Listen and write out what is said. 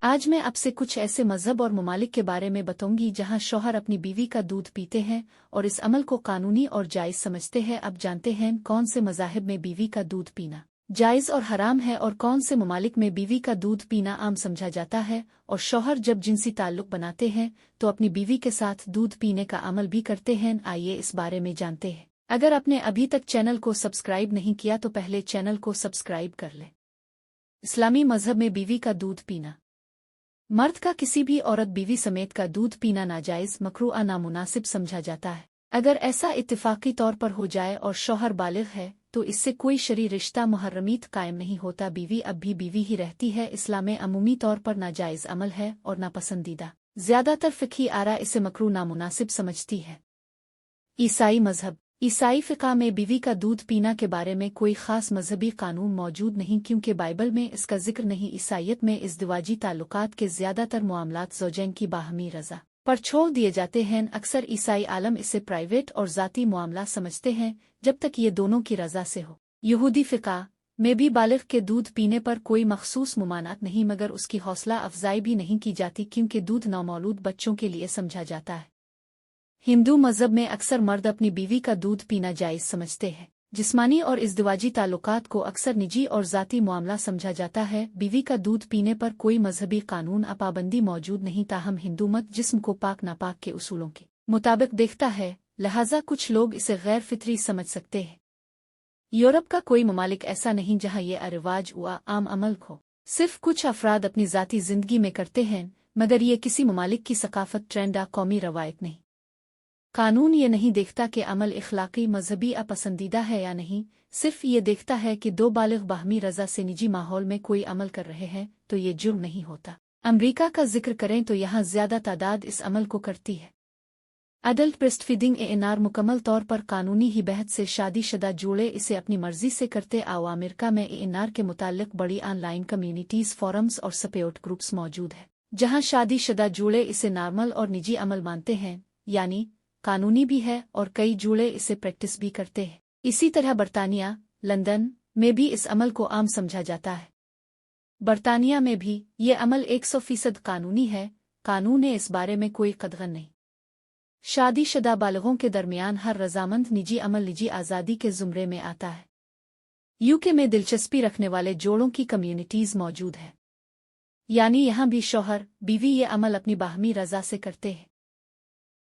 آج میں آپ से कुछ ऐसे मजहब और ममालिक के बारे में बताऊंगी जहां शौहर अपनी बीवी का दूध पीते हैं और इस अमल को कानूनी और जायज़ समझते हैं। अब जानते हैं कौन से मज़ाहिब में बीवी का दूध पीना जायज़ और हराम है और कौन से ममालिक में बीवी का दूध पीना आम समझा जाता है। और शौहर जब जिनसी ताल्लुक बनाते हैं तो अपनी बीवी के साथ दूध पीने का अमल भी करते हैं। आइए इस बारे में जानते हैं। अगर आपने अभी तक चैनल को सब्सक्राइब नहीं किया तो पहले चैनल को सब्सक्राइब कर लें। इस्लामी मजहब में बीवी का दूध पीना। मर्द का किसी भी औरत बीवी समेत का दूध पीना नाजायज़, मकरूह, नामुनासिब समझा जाता है। अगर ऐसा इत्तिफाकी तौर पर हो जाए और शौहर बालिग है तो इससे कोई शरई रिश्ता मुहर्रमीत कायम नहीं होता। बीवी अब भी बीवी ही रहती है। इस्लाम में अमूमी तौर पर नाजायज़ अमल है और नापसंदीदा। ज़्यादातर फ़िक़ही आरा इसे मकरूह, नामुनासिब समझती है। ईसाई मजहब। ईसाई फ़िक़ा में बीवी का दूध पीना के बारे में कोई ख़ास मजहबी कानून मौजूद नहीं, क्योंकि बाइबल में इसका जिक्र नहीं। ईसाइयत में इज़दिवाजी ताल्लुकात के ज़्यादातर मामलात ज़ौजैन की बाहमी रज़ा पर छोड़ दिए जाते हैं। अक्सर ईसाई आलम इसे प्राइवेट और ज़ाती मामला समझते हैं जब तक ये दोनों की रज़ा से हो। यहूदी फ़िक़ा में भी बालिग़ के दूध पीने पर कोई मख़सूस ममानात नहीं, मगर उसकी हौसला अफजाई भी नहीं की जाती क्योंकि दूध नौमौलूद बच्चों के लिए समझा जाता है। हिंदू मज़हब में अक्सर मर्द अपनी बीवी का दूध पीना जायज़ समझते हैं। जिस्मानी और इज़दिवाजी ताल्लुकात को अक्सर निजी और ज़ाती मामला समझा जाता है। बीवी का दूध पीने पर कोई मजहबी कानून पाबंदी मौजूद नहीं, ताहम हिंदू मत जिस्म को पाक नापाक के उसूलों के मुताबिक देखता है, लिहाजा कुछ लोग इसे गैर फितरी समझ सकते हैं। यूरोप का कोई ममालिक ऐसा नहीं जहाँ ये रिवाज व आम अमल हो। सिर्फ कुछ अफराद अपनी ज़ाती ज़िंदगी में करते हैं, मगर ये किसी ममालिक की सकाफत, ट्रेंड या कौमी रवायत नहीं। कानून ये नहीं देखता कि अमल इखलाकी, मजहबी अपसंदीदा है या नहीं, सिर्फ ये देखता है कि दो बालिग़ बाहमी रज़ा से निजी माहौल में कोई अमल कर रहे हैं तो ये जुर्म नहीं होता। अमरीका का जिक्र करें तो यहाँ ज़्यादा तादाद इस अमल को करती है। अडल्ट ब्रेस्टफीडिंग एएनआर मुकम्मल तौर पर कानूनी ही बहत से शादीशुदा जोड़े इसे अपनी मर्जी से करते आओ। अमेरिका में एएनआर के मुताल्लिक बड़ी ऑनलाइन कम्युनिटीज़, फोरम्स और सपोर्ट ग्रुप्स मौजूद है जहाँ शादीशुदा जोड़े इसे नॉर्मल और निजी अमल मानते हैं, यानी कानूनी भी है, और कई जोड़े इसे प्रैक्टिस भी करते हैं। इसी तरह बरतानिया, लंदन में भी इस अमल को आम समझा जाता है। बरतानिया में भी ये अमल 100% कानूनी है। कानून ने इस बारे में कोई कदगन नहीं। शादीशुदा बालिगों के दरमियान हर रजामंद निजी अमल निजी आज़ादी के ज़ुमरे में आता है। यूके में दिलचस्पी रखने वाले जोड़ों की कम्युनिटीज़ मौजूद है, यानी यहाँ भी शौहर बीवी ये अमल अपनी बाहमी रज़ा से करते हैं।